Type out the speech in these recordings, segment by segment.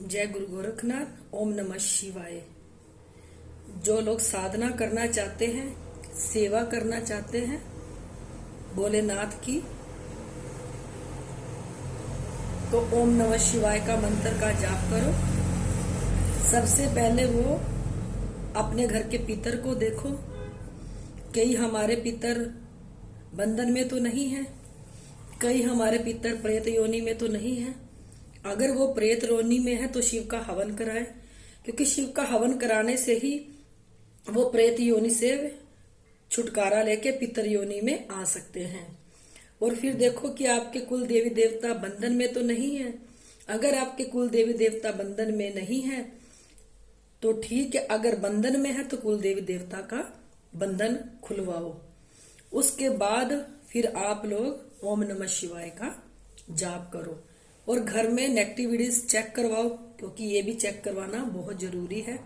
जय गुरु गोरखनाथ। ओम नमः शिवाय। जो लोग साधना करना चाहते हैं, सेवा करना चाहते हैं भोलेनाथ की, तो ओम नमः शिवाय का मंत्र का जाप करो। सबसे पहले वो अपने घर के पितर को देखो। कई हमारे पितर बंधन में तो नहीं है, कई हमारे पितर प्रेत योनि में तो नहीं है। अगर वो प्रेत योनि में है तो शिव का हवन कराए, क्योंकि शिव का हवन कराने से ही वो प्रेत योनि से छुटकारा लेके पितर योनि में आ सकते हैं। और फिर देखो कि आपके कुल देवी देवता बंधन में तो नहीं है। अगर आपके कुल देवी देवता बंधन में नहीं है तो ठीक है, अगर बंधन में है तो कुल देवी देवता का बंधन खुलवाओ। उसके बाद फिर आप लोग ओम नमः शिवाय का जाप करो और घर में नेगेटिविटीज चेक करवाओ, क्योंकि ये भी चेक करवाना बहुत जरूरी है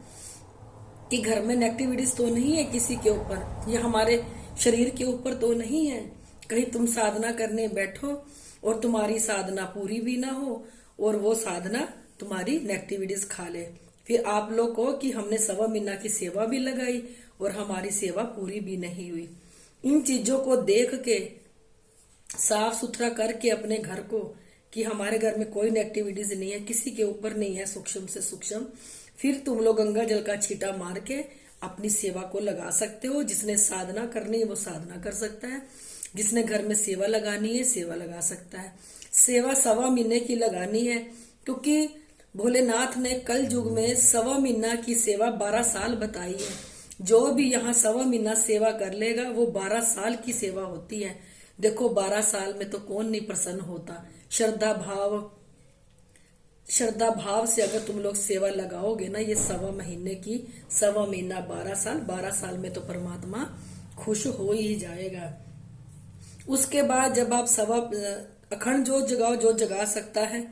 कि घर में नेगेटिविटीज तो नहीं है किसी के ऊपर, या हमारे शरीर के ऊपर तो नहीं है। कहीं तुम साधना करने बैठो और तुम्हारी साधना पूरी भी ना हो और वो साधना तुम्हारी नेगेटिविटीज खा ले, फिर आप लोग को कि हमने 1.25 महीना की सेवा भी लगाई और हमारी सेवा पूरी भी नहीं हुई। इन चीजों को देख के साफ सुथरा करके अपने घर को कि हमारे घर में कोई नेगेटिविटीज नहीं है, किसी के ऊपर नहीं है सूक्ष्म से सूक्ष्म, फिर तुम लोग गंगा जल का छींटा मार के अपनी सेवा को लगा सकते हो। जिसने साधना करनी है वो साधना कर सकता है, जिसने घर में सेवा लगानी है सेवा लगा सकता है। सेवा 1.25 महीने की लगानी है, क्योंकि भोलेनाथ ने कल युग में 1.25 महीना की सेवा 12 साल बताई है। जो भी यहाँ 1.25 महीना सेवा कर लेगा वो 12 साल की सेवा होती है। देखो 12 साल में तो कौन नहीं प्रसन्न होता। श्रद्धा भाव से अगर तुम लोग सेवा लगाओगे ना, ये 1.25 महीने की 1.25 महीना 12 साल में तो परमात्मा खुश हो ही जाएगा। उसके बाद जब आप अखंड जोत जगाओ, जो जगा सकता है,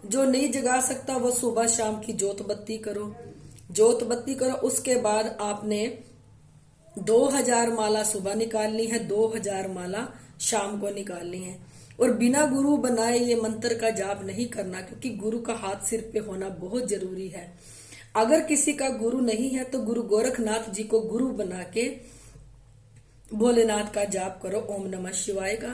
जो नहीं जगा सकता वो सुबह शाम की जोत बत्ती करो। उसके बाद आपने 2000 माला सुबह निकालनी है, 2000 माला शाम को निकालनी है। और बिना गुरु बनाए ये मंत्र का जाप नहीं करना, क्योंकि गुरु का हाथ सिर पे होना बहुत जरूरी है। अगर किसी का गुरु नहीं है तो गुरु गोरखनाथ जी को गुरु बना के भोलेनाथ का जाप करो ओम नमः शिवाय का।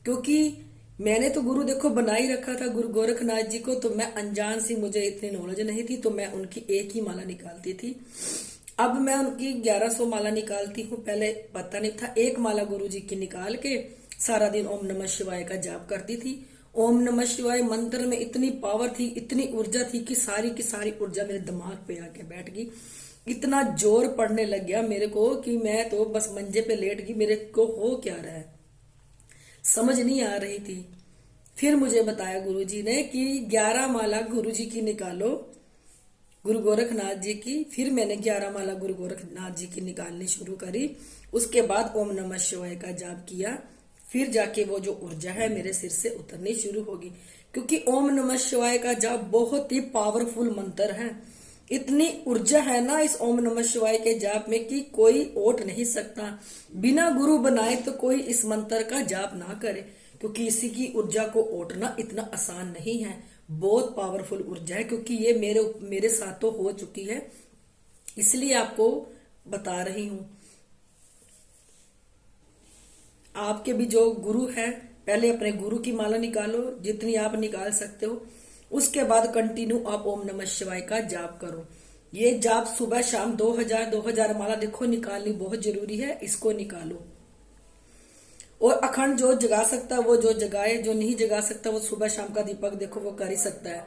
क्योंकि मैंने तो गुरु देखो बना ही रखा था गुरु गोरखनाथ जी को, तो मैं अनजान सी, मुझे इतनी नॉलेज नहीं थी, तो मैं उनकी एक ही माला निकालती थी। अब मैं उनकी 1100 माला निकालती हूँ, पहले पता नहीं था। एक माला गुरु जी की निकाल के सारा दिन ओम नमः शिवाय का जाप करती थी। ओम नमः शिवाय मंत्र में इतनी पावर थी, इतनी ऊर्जा थी कि सारी ऊर्जा मेरे दिमाग पे आके बैठ गई। इतना जोर पड़ने लग गया मेरे को कि मैं तो बस मंजे पे लेट गई। मेरे को हो क्या रहा है समझ नहीं आ रही थी। फिर मुझे बताया गुरुजी ने कि 11 माला गुरुजी की निकालो, गुरु गोरखनाथ जी की। फिर मैंने 11 माला गुरु गोरखनाथ जी की निकालनी शुरू करी। उसके बाद ओम नमः शिवाय का जाप किया, फिर जाके वो जो ऊर्जा है मेरे सिर से उतरनी शुरू होगी। क्योंकि ओम नमः शिवाय का जाप बहुत ही पावरफुल मंत्र है। इतनी ऊर्जा है ना इस ओम नमः शिवाय के जाप में कि कोई ओट नहीं सकता। बिना गुरु बनाए तो कोई इस मंत्र का जाप ना करे, क्योंकि इसी की ऊर्जा को ओटना इतना आसान नहीं है। बहुत पावरफुल ऊर्जा है, क्योंकि ये मेरे साथ तो हो चुकी है, इसलिए आपको बता रही हूं। आपके भी जो गुरु है, पहले अपने गुरु की माला निकालो जितनी आप निकाल सकते हो। उसके बाद कंटिन्यू आप ओम नमः शिवाय का जाप करो। ये जाप सुबह शाम 2000 माला देखो निकालनी बहुत जरूरी है, इसको निकालो। और अखंड जो जगा सकता वो जो जगाए, जो नहीं जगा सकता वो सुबह शाम का दीपक देखो वो कर ही सकता है।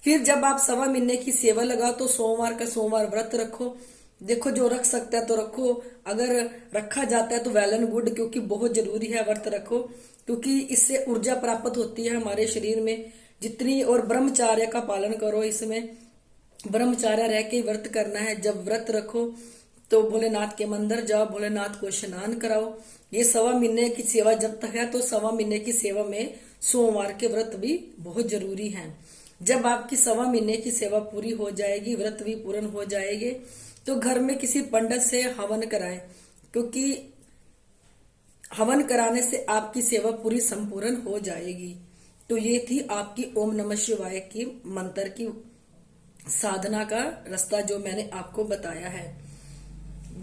फिर जब आप 1.25 महीने की सेवा लगाओ तो सोमवार का सोमवार व्रत रखो। देखो जो रख सकता है तो रखो, अगर रखा जाता है तो वेल एंड गुड, क्योंकि बहुत जरूरी है व्रत रखो, क्योंकि इससे ऊर्जा प्राप्त होती है हमारे शरीर में जितनी। और ब्रह्मचार्य का पालन करो, इसमें ब्रह्मचार्य रह के व्रत करना है। जब व्रत रखो तो भोलेनाथ के मंदिर जाओ, भोलेनाथ को स्नान कराओ। ये 1.25 महीने की सेवा जब तक है तो 1.25 महीने की सेवा में सोमवार के व्रत भी बहुत जरूरी है। जब आपकी 1.25 महीने की सेवा पूरी हो जाएगी, व्रत भी पूर्ण हो जाएंगे, तो घर में किसी पंडित से हवन कराएं, क्योंकि हवन कराने से आपकी सेवा पूरी संपूर्ण हो जाएगी। तो ये थी आपकी ओम नमः शिवाय की मंत्र की साधना का रास्ता जो मैंने आपको बताया है।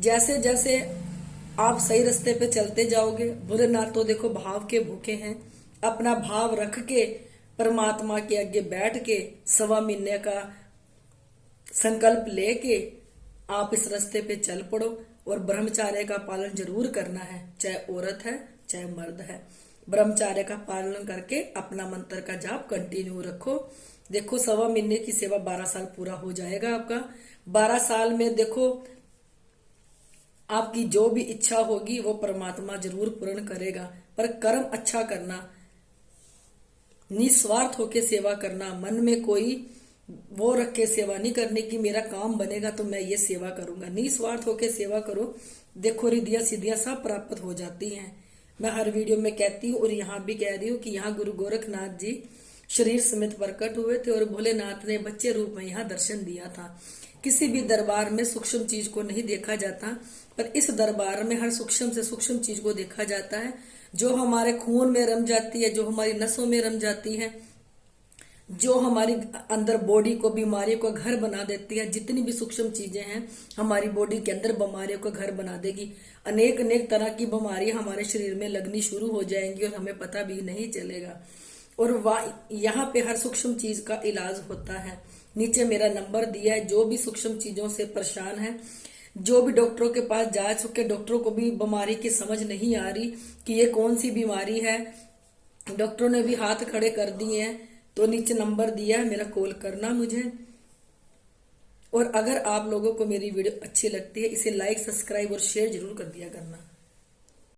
जैसे जैसे आप सही रास्ते पे चलते जाओगे, भोलेनाथ तो देखो भाव के भूखे हैं। अपना भाव रख के परमात्मा के आगे बैठ के 1.25 महीने का संकल्प लेके आप इस रास्ते पे चल पड़ो और ब्रह्मचार्य का पालन जरूर करना है, चाहे औरत है चाहे मर्द है। ब्रह्मचार्य का पालन करके अपना मंत्र का जाप कंटिन्यू रखो। देखो 1.25 महीने की सेवा 12 साल पूरा हो जाएगा आपका। 12 साल में देखो आपकी जो भी इच्छा होगी वो परमात्मा जरूर पूर्ण करेगा। पर कर्म अच्छा करना, निस्वार्थ होके सेवा करना, मन में कोई वो रख के सेवा नहीं करने की मेरा काम बनेगा तो मैं ये सेवा करूंगा। निस्वार्थ होके सेवा करो, देखो रिद्धियां सिद्धियां सब प्राप्त हो जाती हैं। मैं हर वीडियो में कहती हूँ और यहाँ भी कह रही हूँ कि यहाँ गुरु गोरखनाथ जी शरीर समेत प्रकट हुए थे और भोलेनाथ ने बच्चे रूप में यहाँ दर्शन दिया था। किसी भी दरबार में सूक्ष्म चीज को नहीं देखा जाता, पर इस दरबार में हर सूक्ष्म से सूक्ष्म चीज को देखा जाता है, जो हमारे खून में रम जाती है, जो हमारी नसों में रम जाती है, जो हमारी अंदर बॉडी को बीमारियों का घर बना देती है। जितनी भी सूक्ष्म चीजें हैं हमारी बॉडी के अंदर बीमारियों का घर बना देगी। अनेक अनेक तरह की बीमारियां हमारे शरीर में लगनी शुरू हो जाएंगी और हमें पता भी नहीं चलेगा। और यहाँ पे हर सूक्ष्म चीज का इलाज होता है। नीचे मेरा नंबर दिया है, जो भी सूक्ष्म चीजों से परेशान है, जो भी डॉक्टरों के पास जा चुके, डॉक्टरों को भी बीमारी की समझ नहीं आ रही कि ये कौन सी बीमारी है, डॉक्टरों ने भी हाथ खड़े कर दिए हैं, तो नीचे नंबर दिया है मेरा, कॉल करना मुझे। और अगर आप लोगों को मेरी वीडियो अच्छी लगती है, इसे लाइक सब्सक्राइब और शेयर जरूर कर दिया करना।